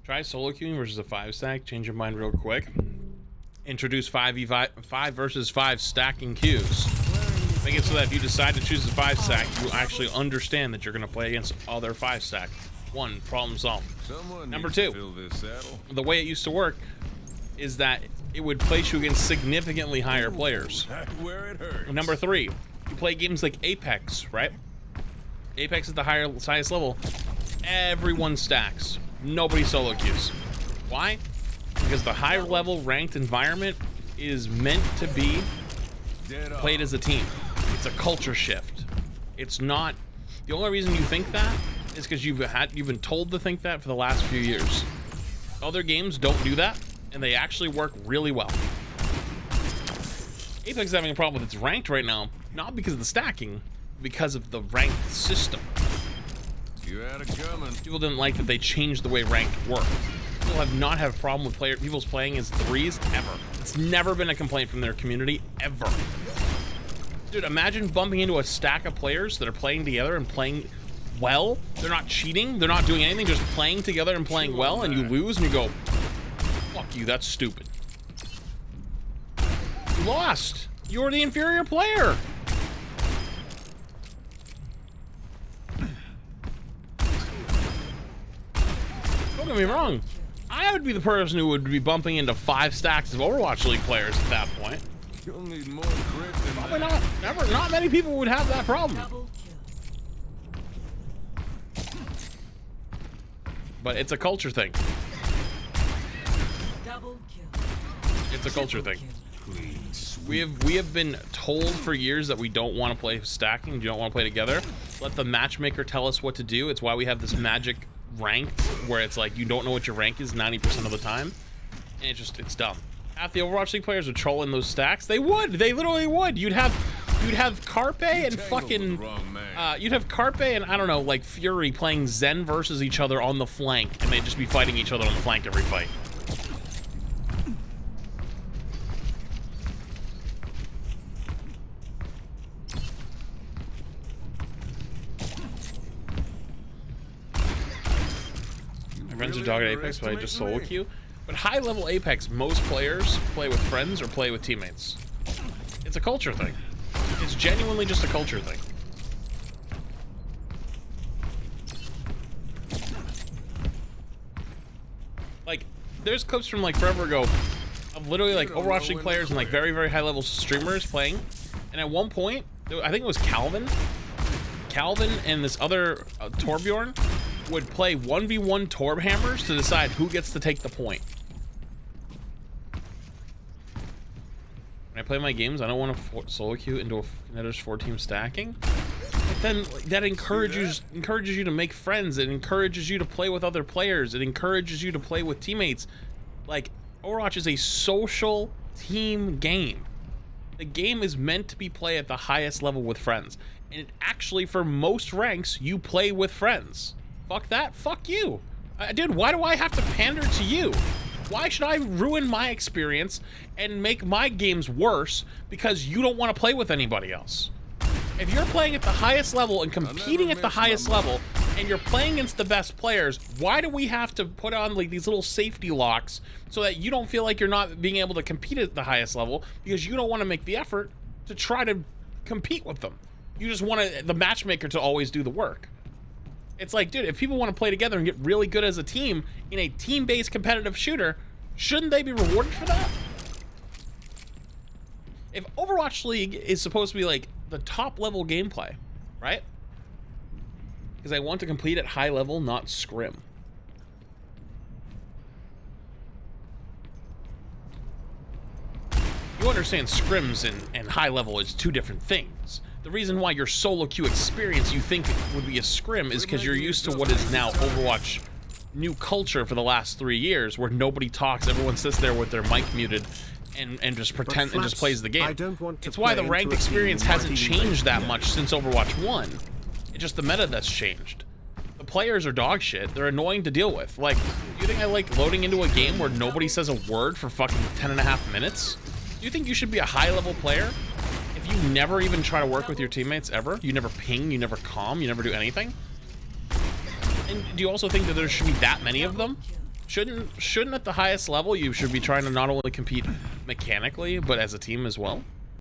Try solo queuing versus a 5 stack. Change your mind real quick. Introduce 5 versus 5 stacking queues. Make it so that if you decide to choose the 5 stack, you actually understand that you're going to play against other 5 stack. One, problem solved. Number two, the way it used to work is that it would place you against significantly higher players. Number three, you play games like Apex, right? Apex is the highest level. Everyone stacks. Nobody solo queues. Why? Because the higher level ranked environment is meant to be played as a team. It's a culture shift. It's not. The only reason you think that is because you've been told to think that for the last few years. Other games don't do that, and they actually work really well. Apex is having a problem with its ranked right now, not because of the stacking, because of the ranked system. People didn't like that they changed the way ranked worked. People have not had a problem with people's playing as threes ever. It's never been a complaint from their community ever. Dude, imagine bumping into a stack of players that are playing together and playing well. They're not cheating, they're not doing anything, just playing together and playing well, and you lose and you go, fuck you, that's stupid. You lost. You're the inferior player. Don't get me wrong. I would be the person who would be bumping into 5 stacks of Overwatch League players at that point. You'll need more grit than Probably not. Never. Not many people would have that problem. But it's a culture thing. It's a culture thing. We have been told for years that we don't want to play stacking, you don't want to play together. Let the matchmaker tell us what to do. It's why we have this magic ranked where it's like you don't know what your rank is 90% of the time, and it's dumb. Half the Overwatch League players would troll in those stacks. They literally would. You'd have Carpe and fucking you'd have Carpe and I don't know, like Fury playing Zen versus each other on the flank, and they'd just be fighting each other on the flank every fight. My friends are dogging Apex, but I just solo queue. But high level Apex, most players play with friends or play with teammates. It's a culture thing. It's genuinely just a culture thing. Like, there's clips from like forever ago of literally like Overwatch League players and like very, very high level streamers playing. And at one point, I think it was Calvin and this other Torbjorn would play 1v1 Torb hammers to decide who gets to take the point. When I play my games, I don't want to solo queue into a Nether's 4-team stacking. But then that encourages you to make friends. It encourages you to play with other players. It encourages you to play with teammates. Like, Overwatch is a social team game. The game is meant to be played at the highest level with friends. And actually, for most ranks, you play with friends. Fuck that. Fuck you. Dude, why do I have to pander to you? Why should I ruin my experience and make my games worse because you don't want to play with anybody else? If you're playing at the highest level and competing at the highest level and you're playing against the best players, why do we have to put on like these little safety locks so that you don't feel like you're not being able to compete at the highest level because you don't want to make the effort to try to compete with them? You just want the matchmaker to always do the work. It's like, dude, if people want to play together and get really good as a team in a team-based competitive shooter, shouldn't they be rewarded for that? If Overwatch League is supposed to be like the top level gameplay, right? Because I want to complete at high level, not scrim. You understand scrims and high level is two different things. The reason why your solo queue experience you think would be a scrim is because you're used to what is now Overwatch new culture for the last 3 years, where nobody talks, everyone sits there with their mic muted and just pretend and just plays the game. It's why the ranked experience hasn't changed that much since Overwatch 1. It's just the meta that's changed. The players are dog shit. They're annoying to deal with. Like, do you think I like loading into a game where nobody says a word for fucking 10.5 minutes? Do you think you should be a high-level player if you never even try to work with your teammates ever? You never ping, you never comm, you never do anything? And do you also think that there should be that many of them? Shouldn't at the highest level you should be trying to not only compete mechanically but as a team as well?